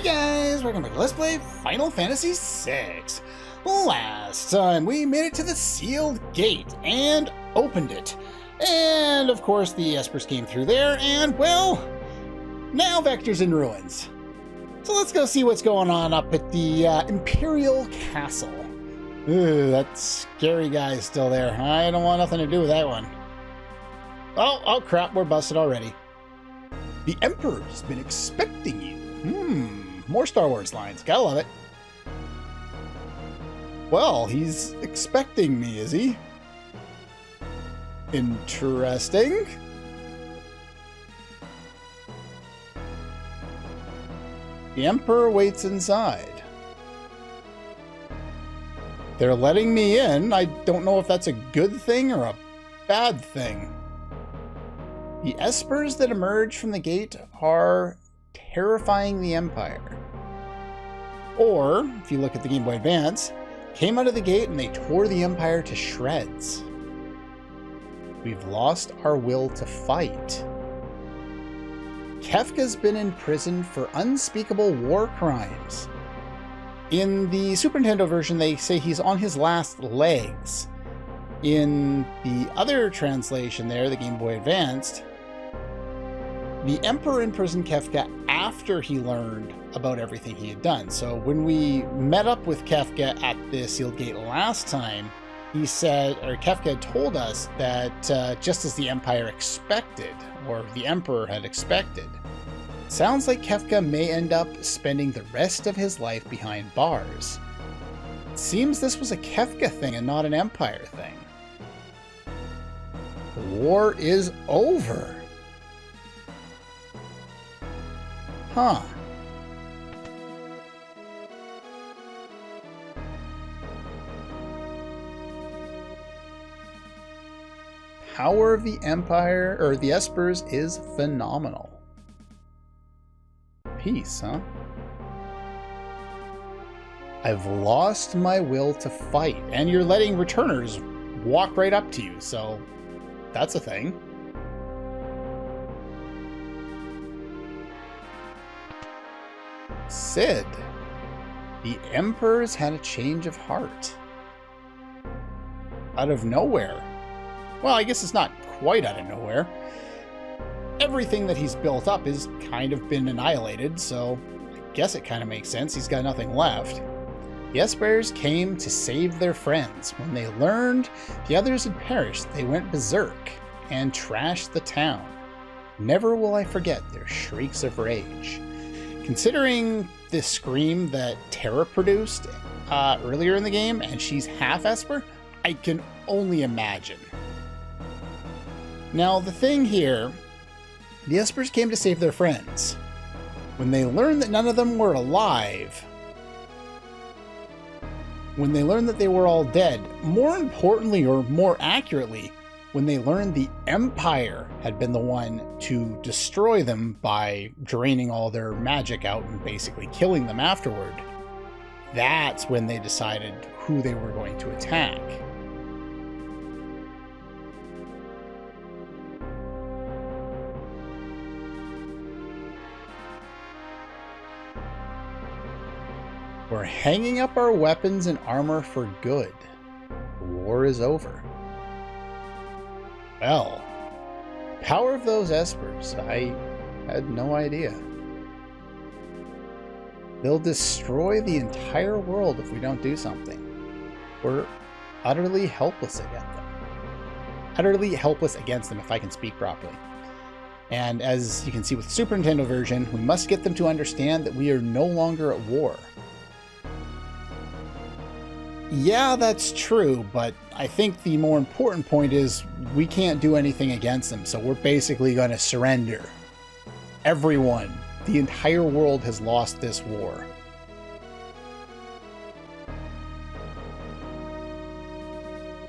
Guys, welcome back to Let's Play Final Fantasy VI. Last time we made it to the sealed gate and opened it. And of course the espers came through there and, well, now Vector's in ruins. So let's go see what's going on up at the Imperial Castle. Ooh, that scary guy is still there. I don't want nothing to do with that one. Oh crap, we're busted already. The Emperor's been expecting you. More Star Wars lines. Gotta love it. Well, he's expecting me, is he? Interesting. The Emperor waits inside. They're letting me in. I don't know if that's a good thing or a bad thing. The espers that emerge from the gate are terrifying the Empire. Or, if you look at the Game Boy Advance, came out of the gate and they tore the Empire to shreds. We've lost our will to fight. Kefka's been imprisoned for unspeakable war crimes. In the Super Nintendo version, they say he's on his last legs. In the other translation there, the Game Boy Advanced, the Emperor imprisoned Kefka after he learned about everything he had done. So when we met up with Kefka at the sealed gate last time, he said, or Kefka had told us that just as the Empire expected, or the Emperor had expected, sounds like Kefka may end up spending the rest of his life behind bars. It seems this was a Kefka thing and not an Empire thing. The war is over. Huh. Power of the Empire, or the espers, is phenomenal. Peace, huh? I've lost my will to fight, and you're letting returners walk right up to you, so that's a thing. Sid, the Emperor's had a change of heart. Out of nowhere. Well, I guess it's not quite out of nowhere. Everything that he's built up has kind of been annihilated, so I guess it kind of makes sense. He's got nothing left. The espers came to save their friends. When they learned the others had perished, they went berserk and trashed the town. Never will I forget their shrieks of rage. Considering the scream that Terra produced earlier in the game, and she's half esper, I can only imagine. Now, the thing here, the espers came to save their friends. When they learned that none of them were alive, when they learned that they were all dead, more importantly, or more accurately, when they learned the Empire had been the one to destroy them by draining all their magic out and basically killing them afterward, that's when they decided who they were going to attack. We're hanging up our weapons and armor for good. The war is over. Well, power of those espers, I had no idea. They'll destroy the entire world if we don't do something. We're utterly helpless against them. Utterly helpless against them, if I can speak properly. And as you can see with the Super Nintendo version, we must get them to understand that we are no longer at war. Yeah, that's true, but I think the more important point is we can't do anything against them, so we're basically going to surrender. Everyone, the entire world has lost this war.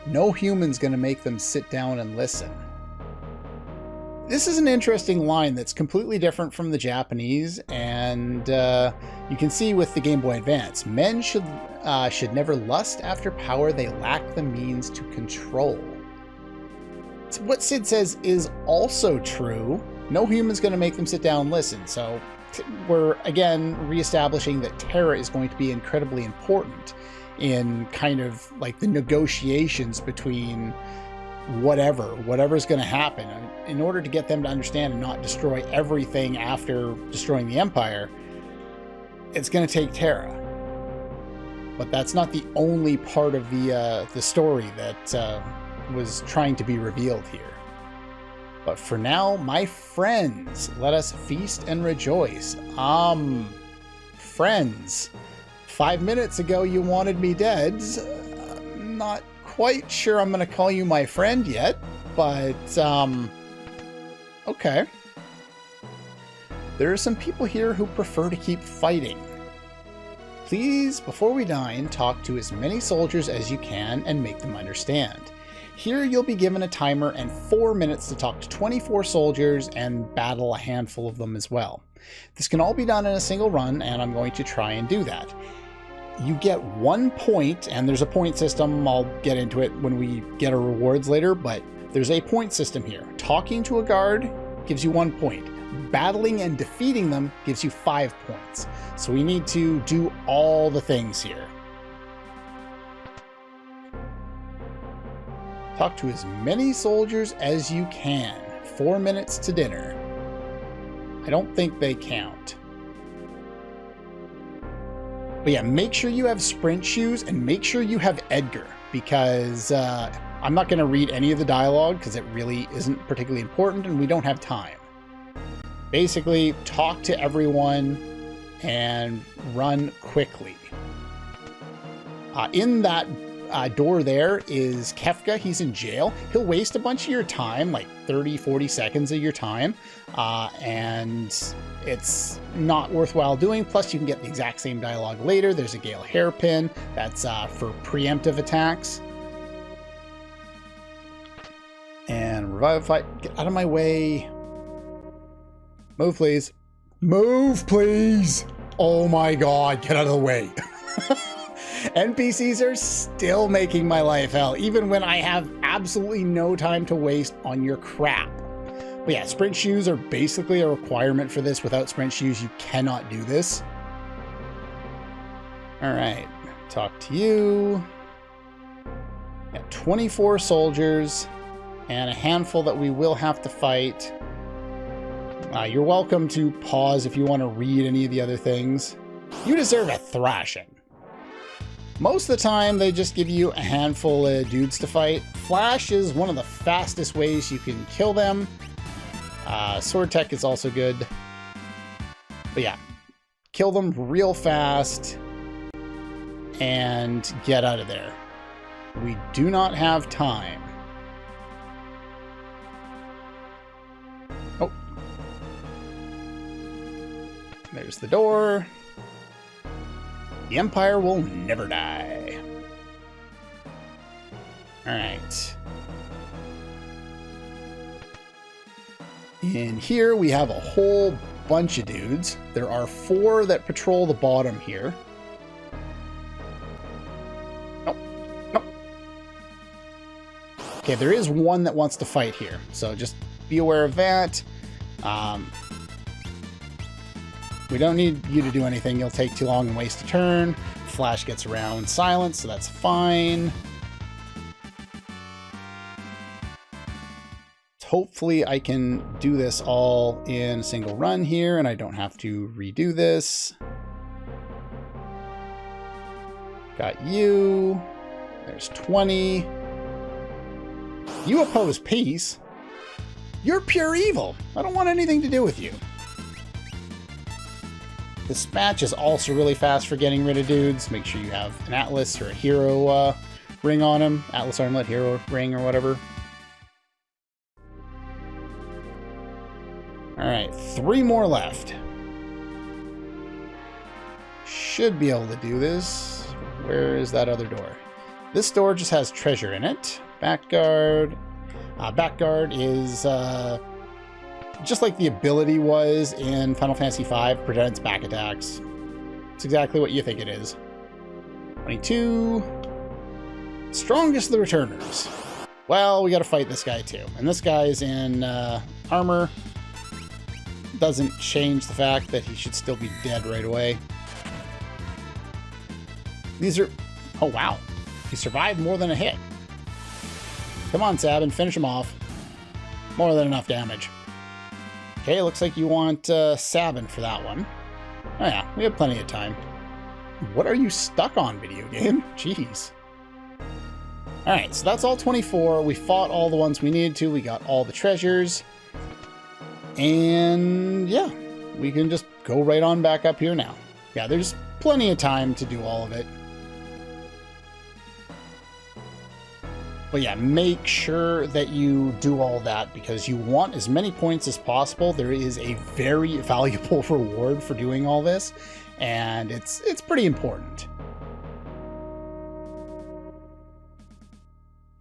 No human's going to make them sit down and listen. This is an interesting line that's completely different from the Japanese, and you can see with the Game Boy Advance, men should never lust after power they lack the means to control. So what Sid says is also true. No human's going to make them sit down and listen, so we're again reestablishing that Terra is going to be incredibly important in kind of like the negotiations between whatever's going to happen. In order to get them to understand and not destroy everything after destroying the Empire, it's going to take Terra. But that's not the only part of the story that was trying to be revealed here. But for now, my friends, let us feast and rejoice. Friends, 5 minutes ago you wanted me dead. I'm not quite sure I'm going to call you my friend yet, but okay. There are some people here who prefer to keep fighting. Please, before we dine, talk to as many soldiers as you can and make them understand. Here you'll be given a timer and 4 minutes to talk to 24 soldiers and battle a handful of them as well. This can all be done in a single run, and I'm going to try and do that. You get 1 point, and there's a point system. I'll get into it when we get our rewards later, but there's a point system here. Talking to a guard gives you 1 point. Battling and defeating them gives you 5 points. So we need to do all the things here. Talk to as many soldiers as you can. 4 minutes to dinner. I don't think they count. But yeah, make sure you have sprint shoes and make sure you have Edgar, because I'm not going to read any of the dialogue because it really isn't particularly important and we don't have time. Basically, talk to everyone and run quickly. In that door there is Kefka. He's in jail. He'll waste a bunch of your time, like 30, 40 seconds of your time, and it's not worthwhile doing. Plus, you can get the exact same dialogue later. There's a Gale Hairpin. That's for preemptive attacks. And Revivify. Get out of my way. Move, please. Move, please. Oh my god, get out of the way. NPCs are still making my life hell, even when I have absolutely no time to waste on your crap. But yeah, sprint shoes are basically a requirement for this. Without sprint shoes, you cannot do this. All right, talk to you. Got 24 soldiers and a handful that we will have to fight. You're welcome to pause if you want to read any of the other things. You deserve a thrashing. Most of the time, they just give you a handful of dudes to fight. Flash is one of the fastest ways you can kill them. Sword Tech is also good. But yeah, kill them real fast and get out of there. We do not have time. Oh. There's the door. The Empire will never die. All right. In here, we have a whole bunch of dudes. There are 4 that patrol the bottom here. Nope. Nope. Okay, there is 1 that wants to fight here, so just be aware of that. We don't need you to do anything. You'll take too long and waste a turn. Flash gets around silent, so that's fine. Hopefully I can do this all in a single run here and I don't have to redo this. Got you. There's 20. You oppose peace. You're pure evil. I don't want anything to do with you. Dispatch is also really fast for getting rid of dudes. Make sure you have an Atlas or a Hero ring on him. Atlas Armlet, Hero ring, or whatever. Alright, 3 more left. Should be able to do this. Where is that other door? This door just has treasure in it. Backguard. Backguard is just like the ability was in Final Fantasy V, prevents back attacks. It's exactly what you think it is. 22. Strongest of the returners. Well, we gotta fight this guy too. And this guy's in armor. doesn't change the fact that he should still be dead right away. These are... Oh, wow. He survived more than a hit. Come on, Sabin, finish him off. More than enough damage. Okay, looks like you want Sabin for that one. Oh yeah, we have plenty of time. What are you stuck on, video game? Jeez. Alright, so that's all 24. We fought all the ones we needed to. We got all the treasures. And yeah, we can just go right on back up here now. Yeah, there's plenty of time to do all of it. But yeah, make sure that you do all that because you want as many points as possible. There is a very valuable reward for doing all this, and it's pretty important.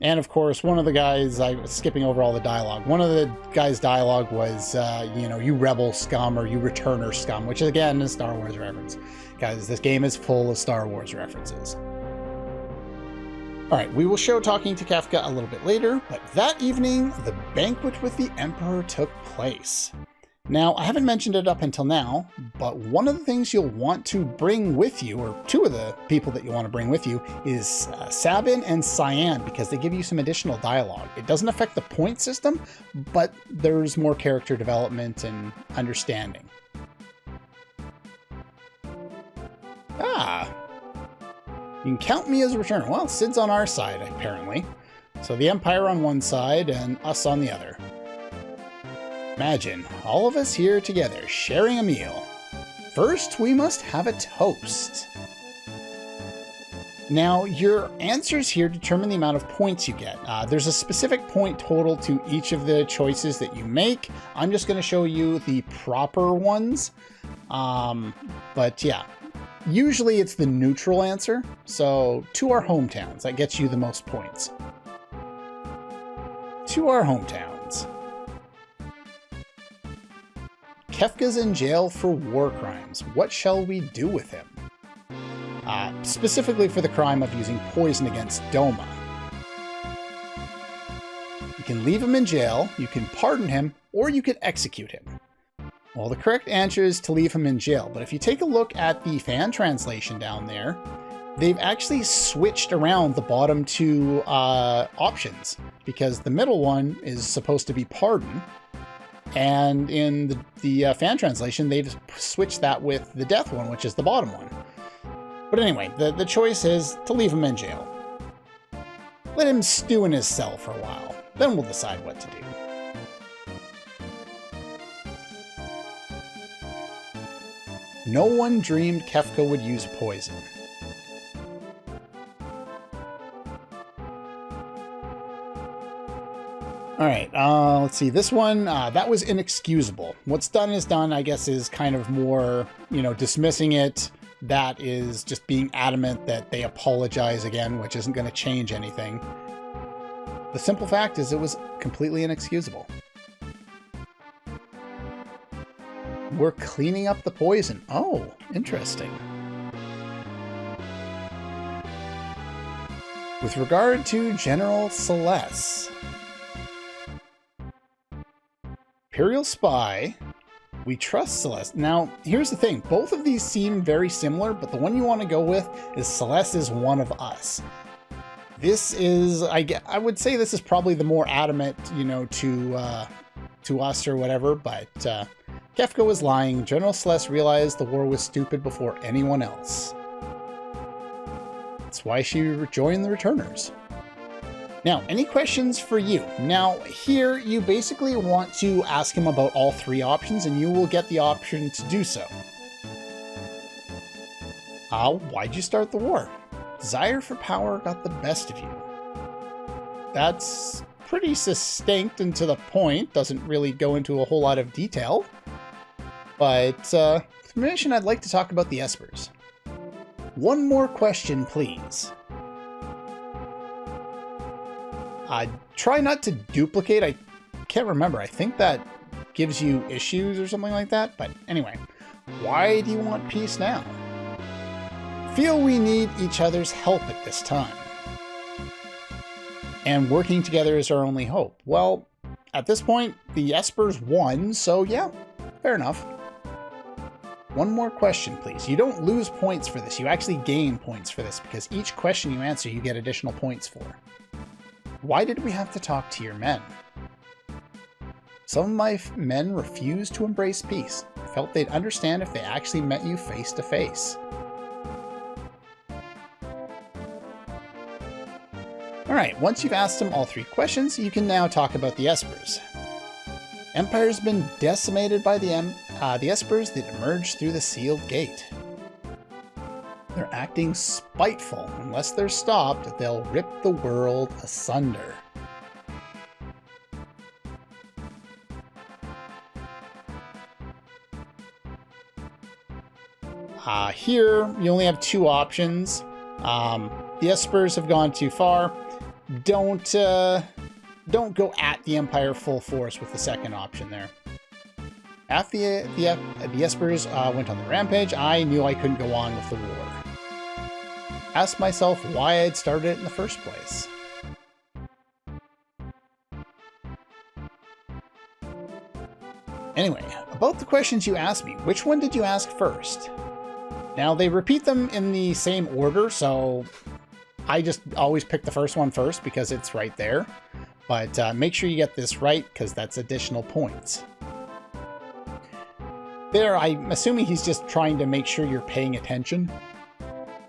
And of course, one of the guys, I was skipping over all the dialogue, one of the guys' dialogue was, you know, you rebel scum or you returner scum, which again is a Star Wars reference, because this game is full of Star Wars references. Alright, we will show talking to Kefka a little bit later, but that evening, the banquet with the Emperor took place. Now, I haven't mentioned it up until now, but one of the things you'll want to bring with you, or two of the people that you want to bring with you, is Sabin and Cyan, because they give you some additional dialogue. It doesn't affect the point system, but there's more character development and understanding. Ah! You can count me as a returner. Well, Cid's on our side, apparently. So the Empire on one side and us on the other. Imagine, all of us here together, sharing a meal. First, we must have a toast. Now, your answers here determine the amount of points you get. There's a specific point total to each of the choices that you make. I'm just going to show you the proper ones. But yeah. Usually it's the neutral answer, so to our hometowns, that gets you the most points. To our hometowns. Kefka's in jail for war crimes. What shall we do with him? Specifically for the crime of using poison against Doma. You can leave him in jail, you can pardon him, or you can execute him. Well, the correct answer is to leave him in jail, but if you take a look at the fan translation down there, they've actually switched around the bottom two options, because the middle one is supposed to be pardon, and in the fan translation, they've switched that with the death one, which is the bottom one. But anyway, the choice is to leave him in jail. Let him stew in his cell for a while, then we'll decide what to do. No one dreamed Kefka would use poison. Alright, let's see. This one, that was inexcusable. What's done is done, I guess, is kind of more, you know, dismissing it. That is just being adamant that they apologize again, which isn't going to change anything. The simple fact is it was completely inexcusable. We're cleaning up the poison. Oh, interesting. With regard to General Celeste, Imperial Spy, we trust Celeste. Now, here's the thing. Both of these seem very similar, but the one you want to go with is Celeste is one of us. This is, I would say this is probably the more adamant, you know, to us or whatever, but Kefka was lying. General Celeste realized the war was stupid before anyone else. That's why she joined the Returners. Now, any questions for you? Now, here you basically want to ask him about all three options, and you will get the option to do so. Why'd you start the war? Desire for power got the best of you. That's pretty succinct and to the point. Doesn't really go into a whole lot of detail. But, with permission, I'd like to talk about the espers. One more question, please. Try not to duplicate. I can't remember. I think that gives you issues or something like that. But anyway, why do you want peace now? Feel we need each other's help at this time. And working together is our only hope. Well, at this point, the espers won, so yeah, fair enough. One more question, please. You don't lose points for this. You actually gain points for this because each question you answer, you get additional points for. Why did we have to talk to your men? Some of my men refused to embrace peace. I felt they'd understand if they actually met you face to face. Alright, once you've asked them all 3 questions, you can now talk about the espers. Empire's been decimated by the espers that emerged through the sealed gate. They're acting spiteful. Unless they're stopped, they'll rip the world asunder. Here, you only have 2 options. The espers have gone too far. Don't go at the Empire full force with the second option there. After the espers went on the rampage, I knew I couldn't go on with the war. Asked myself why I'd started it in the first place. Anyway, about the questions you asked me, which one did you ask first? Now, they repeat them in the same order, so I just always pick the first one first because it's right there. But make sure you get this right because that's additional points. There, I'm assuming he's just trying to make sure you're paying attention.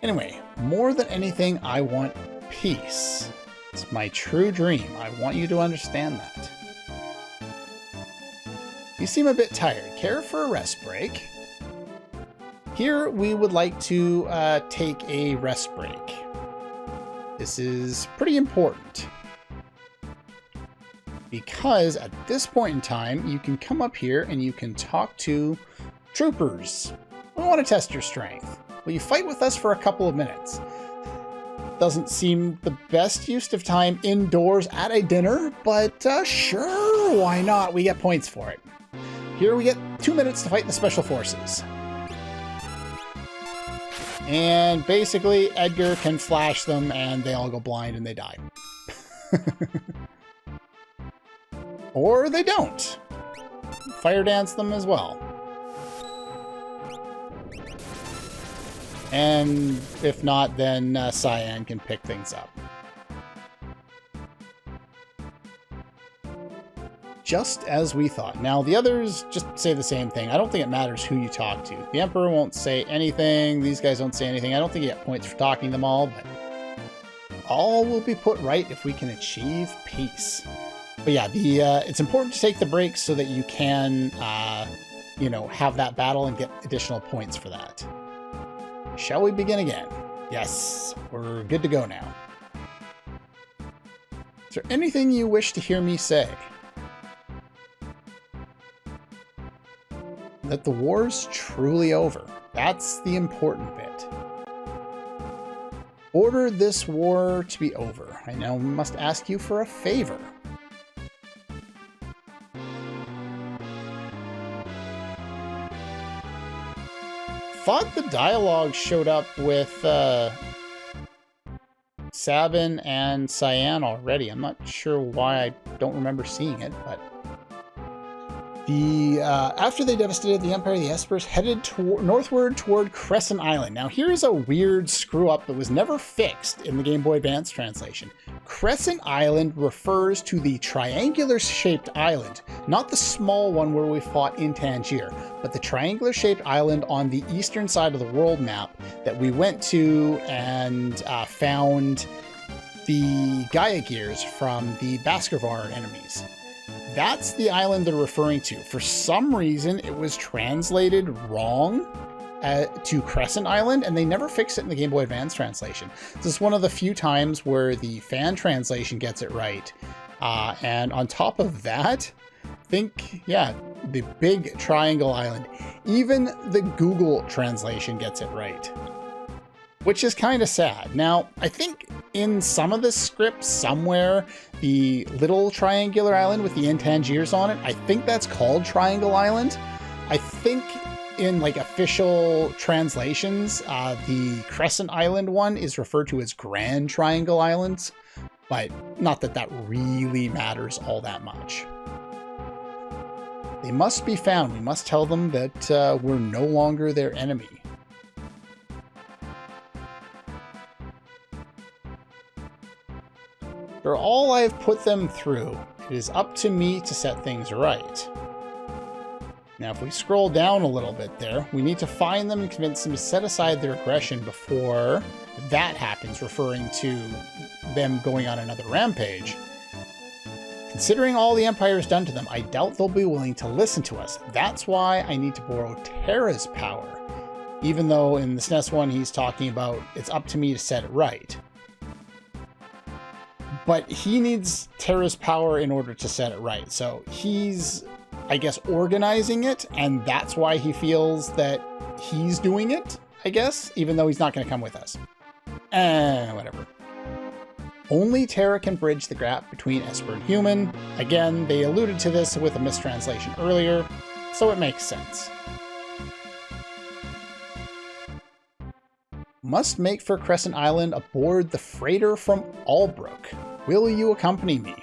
Anyway, more than anything, I want peace. It's my true dream. I want you to understand that. You seem a bit tired. Care for a rest break? Here, we would like to take a rest break. This is pretty important. Because at this point in time, you can come up here and you can talk to troopers. We want to test your strength. Will you fight with us for a couple of minutes? Doesn't seem the best use of time indoors at a dinner, but sure, why not? We get points for it. Here we get 2 minutes to fight the Special Forces. And basically, Edgar can flash them and they all go blind and they die. Or they don't. Fire dance them as well. And if not, then Cyan can pick things up. Just as we thought. Now, the others just say the same thing. I don't think it matters who you talk to. The Emperor won't say anything. These guys don't say anything. I don't think you get points for talking to them all, but all will be put right if we can achieve peace. But yeah, it's important to take the breaks so that you can, you know, have that battle and get additional points for that. Shall we begin again? Yes, we're good to go now. Is there anything you wish to hear me say? That the war's truly over. That's the important bit. Order this war to be over. I now must ask you for a favor. Thought the dialogue showed up with Sabin and Cyan already. I'm not sure why I don't remember seeing it, but after they devastated the Empire, the espers headed northward toward Crescent Island. Now, here's a weird screw-up that was never fixed in the Game Boy Advance translation. Crescent Island refers to the triangular-shaped island, not the small one where we fought in Tangier, but the triangular-shaped island on the eastern side of the world map that we went to and found the Gaia Gears from the Baskervar enemies. That's the island they're referring to. For some reason, it was translated wrong to Crescent Island, and they never fixed it in the Game Boy Advance translation. This is one of the few times where the fan translation gets it right. And on top of that, yeah, the big triangle island. Even the Google translation gets it right, which is kind of sad. Now, I think in some of the scripts somewhere, the little triangular island with the Intangiers on it, I think that's called Triangle Island. I think in like official translations, the Crescent Island one is referred to as Grand Triangle Islands, but not that that really matters all that much. They must be found. We must tell them that we're no longer their enemy. For all I have put them through, it is up to me to set things right. Now, if we scroll down a little bit there, we need to find them and convince them to set aside their aggression before that happens, referring to them going on another rampage. Considering all the Empire has done to them, I doubt they'll be willing to listen to us. That's why I need to borrow Terra's power. Even though in the SNES one he's talking about it's up to me to set it right. But he needs Terra's power in order to set it right. So he's, I guess, organizing it, and that's why he feels that he's doing it, I guess, even though he's not going to come with us. Whatever. Only Terra can bridge the gap between Esper and human. Again, they alluded to this with a mistranslation earlier, so it makes sense. Must make for Crescent Island aboard the freighter from Albrook. Will you accompany me?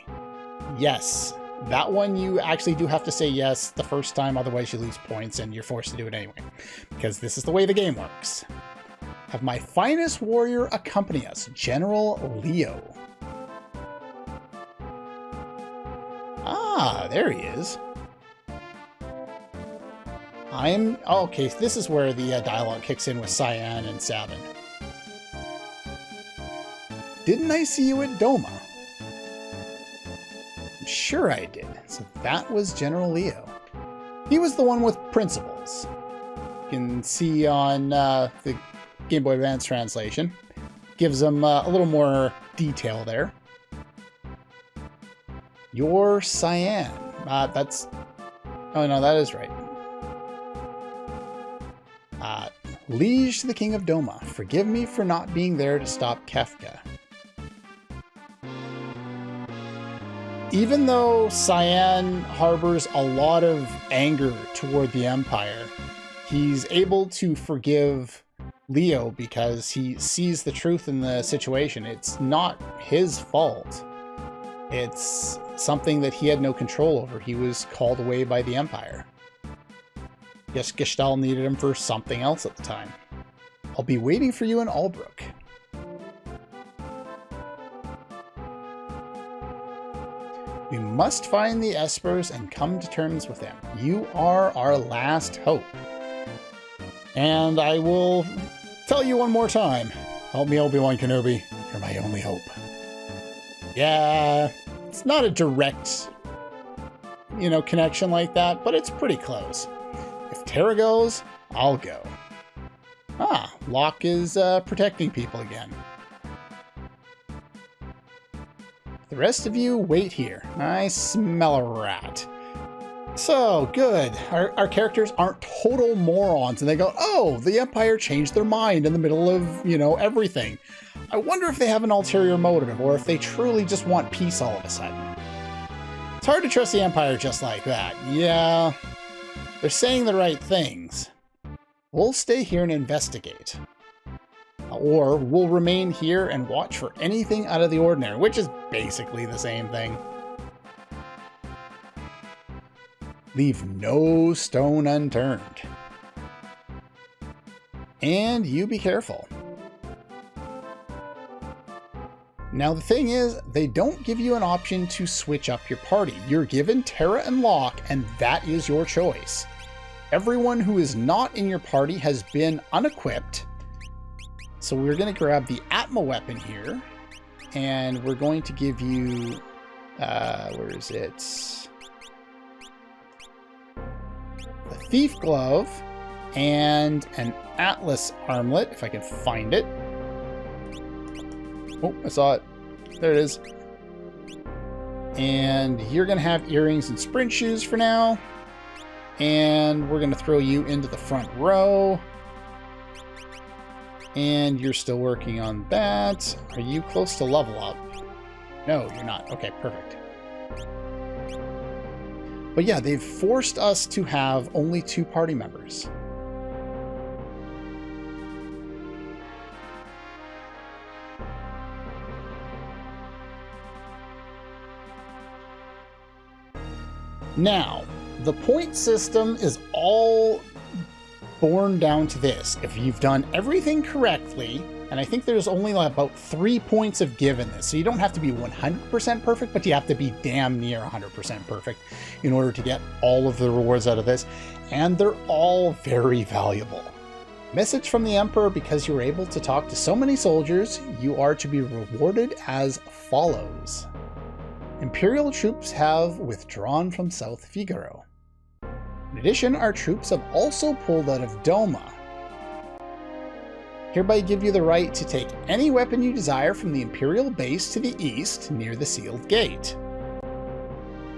Yes. That one you actually do have to say yes the first time, otherwise you lose points and you're forced to do it anyway. Because this is the way the game works. Have my finest warrior accompany us, General Leo. Ah, there he is. Okay, this is where the dialogue kicks in with Cyan and Sabin. Didn't I see you at Doma? I'm sure I did. So that was General Leo. He was the one with principles. You can see on the Game Boy Advance translation. Gives them a little more detail there. You're Cyan. That's... Oh no, that is right. Liege to the King of Doma. Forgive me for not being there to stop Kefka. Even though Cyan harbors a lot of anger toward the Empire, he's able to forgive Leo because he sees the truth in the situation. It's not his fault. It's something that he had no control over. He was called away by the Empire. Guess Gestalt needed him for something else at the time. I'll be waiting for you in Albrook. We must find the espers and come to terms with them. You are our last hope. And I will tell you one more time. Help me, Obi-Wan Kenobi. You're my only hope. Yeah, it's not a direct, connection like that, but it's pretty close. If Terra goes, I'll go. Ah, Locke is protecting people again. The rest of you, wait here. I smell a rat. So, good. Our characters aren't total morons, and they go, oh, the Empire changed their mind in the middle of, everything. I wonder if they have an ulterior motive, or if they truly just want peace all of a sudden. It's hard to trust the Empire just like that. Yeah, they're saying the right things. We'll stay here and investigate. Or we'll remain here and watch for anything out of the ordinary, which is basically the same thing. Leave no stone unturned. And you be careful. Now the thing is, they don't give you an option to switch up your party. You're given Terra and Locke, and that is your choice. Everyone who is not in your party has been unequipped. So we're going to grab the Atma weapon here, and we're going to give you, where is it? The Thief Glove and an Atlas armlet, if I can find it. Oh, I saw it. There it is. And you're going to have earrings and sprint shoes for now. And we're going to throw you into the front row. And you're still working on that. Are you close to level up? No, you're not. Okay, perfect. But yeah, they've forced us to have only 2 party members. Now, The point system is all born down to this. If you've done everything correctly, and I think there's only about 3 points of give in this, so you don't have to be 100% perfect, but you have to be damn near 100% perfect in order to get all of the rewards out of this, and they're all very valuable. Message from the Emperor: because you were able to talk to so many soldiers, you are to be rewarded as follows. Imperial troops have withdrawn from South Figaro. In addition, our troops have also pulled out of Doma. Hereby give you the right to take any weapon you desire from the Imperial base to the east near the sealed gate.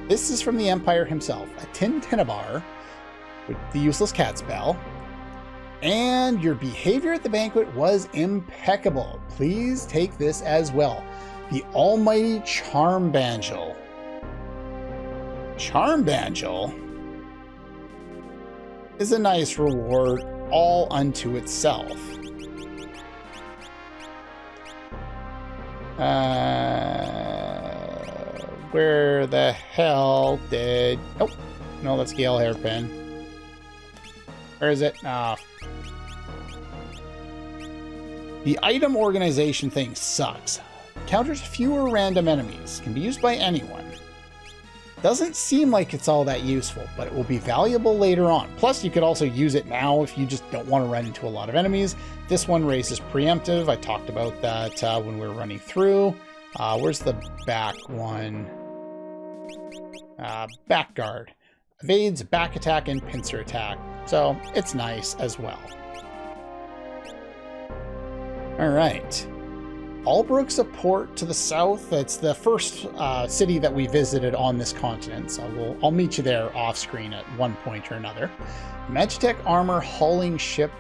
This is from the Empire himself, a tin Tinnabar with the useless cat's bell. And your behavior at the banquet was impeccable. Please take this as well. The almighty Charm Banjal. Charm Banjal is a nice reward all unto itself. Where the hell did... Oh, no, that's Gale Hairpin. Where is it? Ah. The item organization thing sucks. Counters fewer random enemies. Can be used by anyone. Doesn't seem like it's all that useful, but it will be valuable later on. Plus, you could also use it now if you just don't want to run into a lot of enemies. This one raises preemptive. I talked about that when we were running through. Where's the back one? Back guard. Evades back attack and pincer attack. So it's nice as well. All right. Albrook's a port to the south. That's the first city that we visited on this continent, so I'll meet you there off screen at one point or another. Magitech armor hauling ship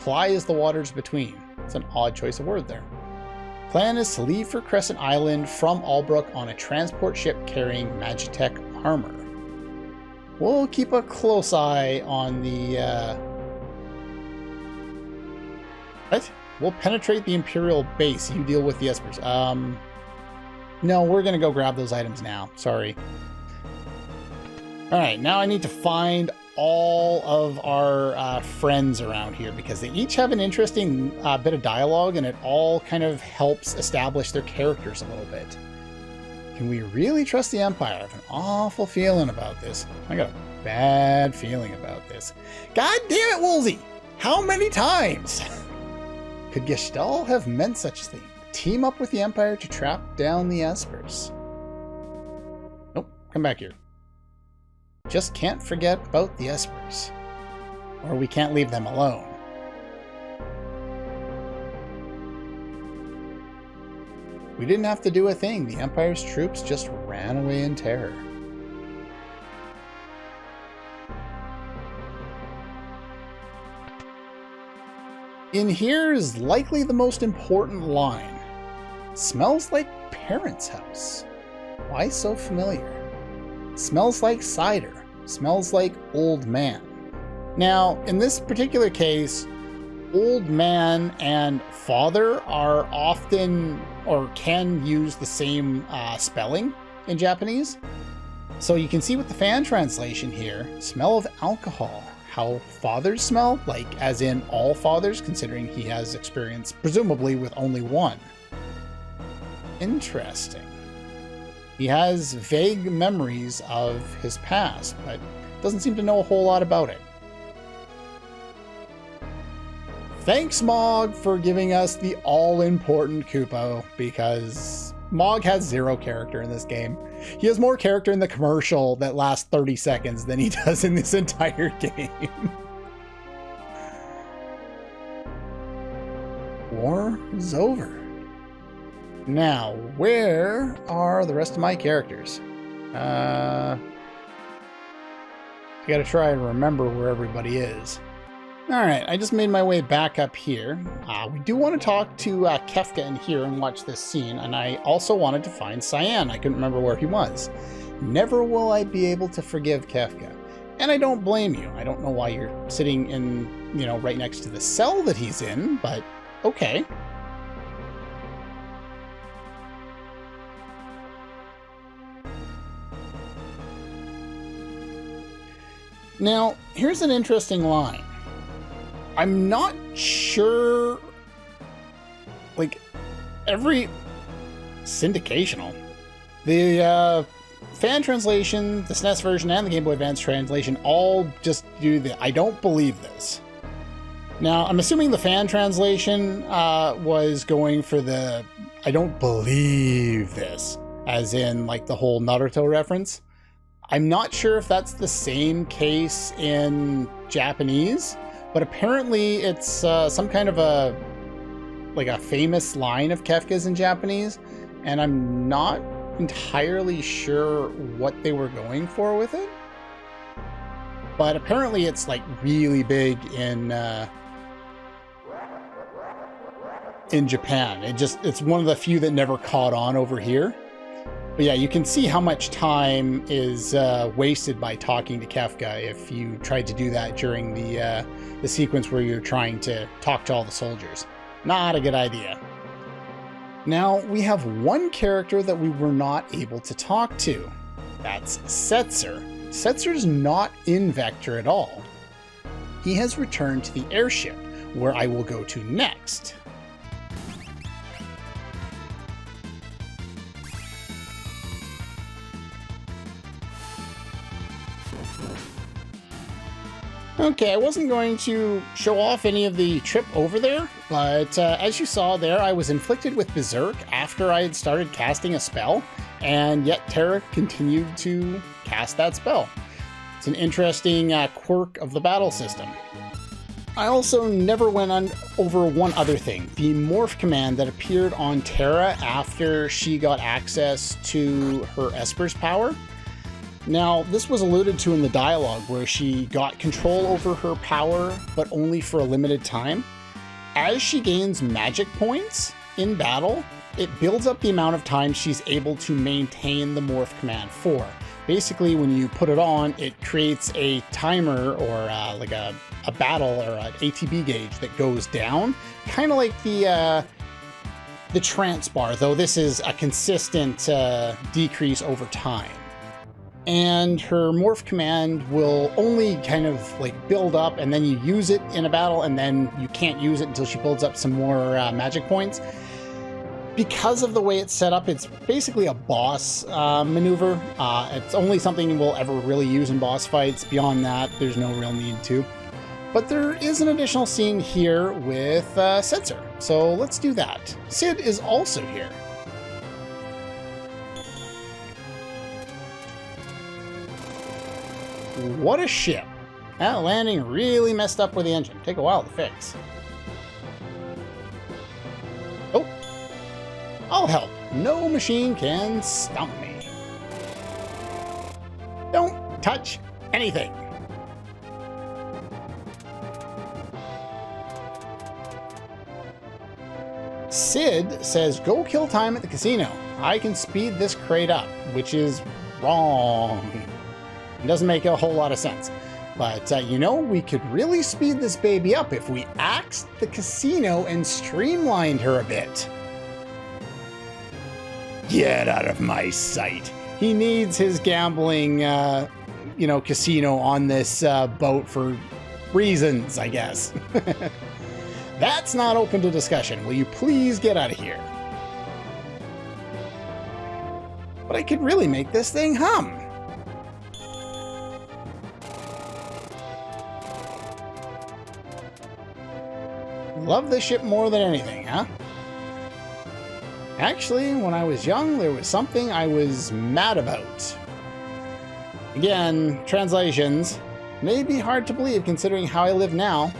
plies the waters between. It's an odd choice of word there. Plan is to leave for Crescent Island from Albrook on a transport ship carrying Magitech armor. We'll keep a close eye on the... What? We'll penetrate the Imperial base. You deal with the espers. No, we're going to go grab those items now. Sorry. Alright, now I need to find all of our friends around here because they each have an interesting bit of dialogue and it all kind of helps establish their characters a little bit. Can we really trust the Empire? I have an awful feeling about this. I got a bad feeling about this. God damn it, Woolsey! How many times? Could Gestalt have meant such a thing? Team up with the Empire to trap down the espers. Nope, come back here. Just can't forget about the espers. Or we can't leave them alone. We didn't have to do a thing. The Empire's troops just ran away in terror. In here is likely the most important line. Smells like parents' house. Why so familiar? Smells like cider. Smells like old man. Now, in this particular case, old man and father are often or can use the same spelling in Japanese. So you can see with the fan translation here, smell of alcohol. How fathers smell, like as in all fathers, considering he has experience presumably with only one. Interesting. He has vague memories of his past, but doesn't seem to know a whole lot about it. Thanks, Mog, for giving us the all-important Kupo, because Mog has zero character in this game. He has more character in the commercial that lasts 30 seconds than he does in this entire game. War is over. Now, where are the rest of my characters? I gotta try and remember where everybody is. Alright, I just made my way back up here. We do want to talk to Kefka in here and watch this scene, and I also wanted to find Cyan. I couldn't remember where he was. Never will I be able to forgive Kefka. And I don't blame you. I don't know why you're sitting in, right next to the cell that he's in, but okay. Now, here's an interesting line. I'm not sure, like, every syndicational. The fan translation, the SNES version, and the Game Boy Advance translation all just do the I don't believe this. Now, I'm assuming the fan translation was going for the I don't believe this, as in, like, the whole Naruto reference. I'm not sure if that's the same case in Japanese, but apparently it's some kind of a famous line of Kefka's in Japanese, and I'm not entirely sure what they were going for with it. But apparently it's like really big in Japan. It's one of the few that never caught on over here. But yeah, you can see how much time is wasted by talking to Kefka if you tried to do that during the sequence where you're trying to talk to all the soldiers. Not a good idea. Now, we have one character that we were not able to talk to. That's Setzer. Setzer's not in Vector at all. He has returned to the airship, where I will go to next. Okay, I wasn't going to show off any of the trip over there, but as you saw there, I was inflicted with Berserk after I had started casting a spell, and yet Terra continued to cast that spell. It's an interesting quirk of the battle system. I also never went over one other thing, the morph command that appeared on Terra after she got access to her Esper's power. Now, this was alluded to in the dialogue where she got control over her power, but only for a limited time. As she gains magic points in battle, it builds up the amount of time she's able to maintain the morph command for. Basically, when you put it on, it creates a timer or like a battle or an ATB gauge that goes down, kind of like the trance bar, though this is a consistent decrease over time. And her morph command will only kind of like build up, and then you use it in a battle, and then you can't use it until she builds up some more magic points. Because of the way it's set up, it's basically a boss maneuver. It's only something we'll ever really use in boss fights. Beyond that, there's no real need to. But there is an additional scene here with Setzer, so let's do that. Sid is also here. What a ship. That landing really messed up with the engine. Take a while to fix. Oh, I'll help. No machine can stump me. Don't touch anything. Sid says, go kill time at the casino. I can speed this crate up, which is wrong. It doesn't make a whole lot of sense. But, you know, we could really speed this baby up if we axed the casino and streamlined her a bit. Get out of my sight. He needs his gambling, casino on this boat for reasons, I guess. That's not open to discussion. Will you please get out of here? But I could really make this thing hum. Love this ship more than anything, huh? Actually, when I was young, there was something I was mad about. Again, translations may be hard to believe considering how I live now,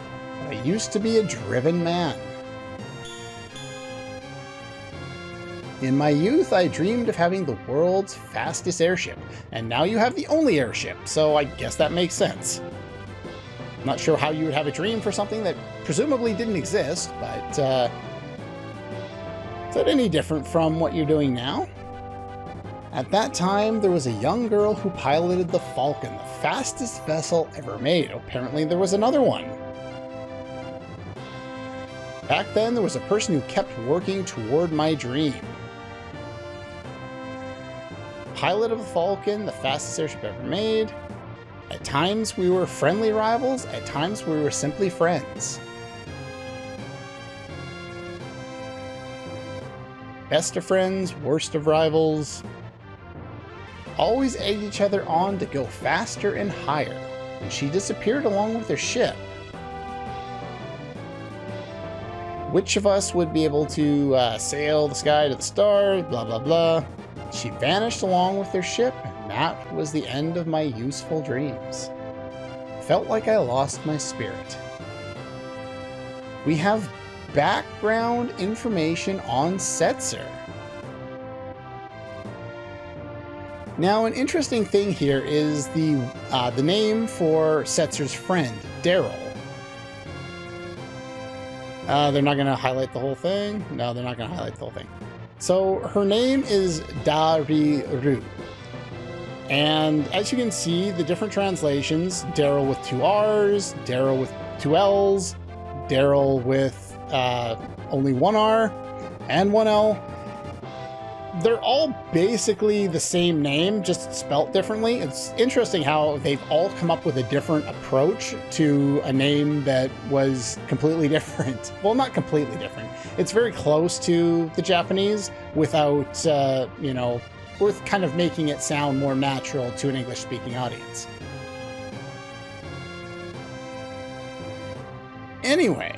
but I used to be a driven man. In my youth, I dreamed of having the world's fastest airship, and now you have the only airship, so I guess that makes sense. Not sure how you would have a dream for something that presumably didn't exist, but is that any different from what you're doing now? At that time, there was a young girl who piloted the Falcon, the fastest vessel ever made. Apparently there was another one. Back then, there was a person who kept working toward my dream. Pilot of the Falcon, the fastest airship ever made. At times we were friendly rivals, at times we were simply friends. Best of friends, worst of rivals. Always egged each other on to go faster and higher, and she disappeared along with her ship. Which of us would be able to sail the sky to the stars, blah blah blah. She vanished along with her ship, and that was the end of my useful dreams. Felt like I lost my spirit. We have background information on Setzer. Now, an interesting thing here is the name for Setzer's friend, Daryl. They're not going to highlight the whole thing. No, they're not going to highlight the whole thing. So her name is Dariru. And as you can see, the different translations, Daryl with 2 R's, Daryl with 2 L's, Daryl with only 1 R and 1 L. They're all basically the same name, just spelt differently. It's interesting how they've all come up with a different approach to a name that was completely different. Well, not completely different. It's very close to the Japanese without, you know, with kind of making it sound more natural to an English-speaking audience. Anyway,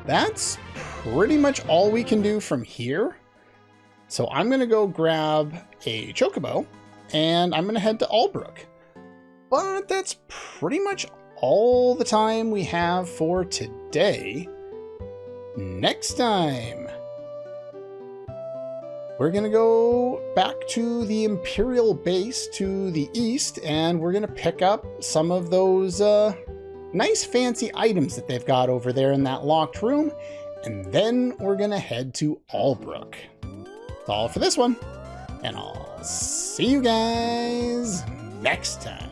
that's pretty much all we can do from here. So I'm going to go grab a chocobo and I'm going to head to Albrook. But that's pretty much all the time we have for today. Next time, we're going to go back to the Imperial base to the east, and we're going to pick up some of those nice fancy items that they've got over there in that locked room, and then we're going to head to Albrook. That's all for this one, and I'll see you guys next time.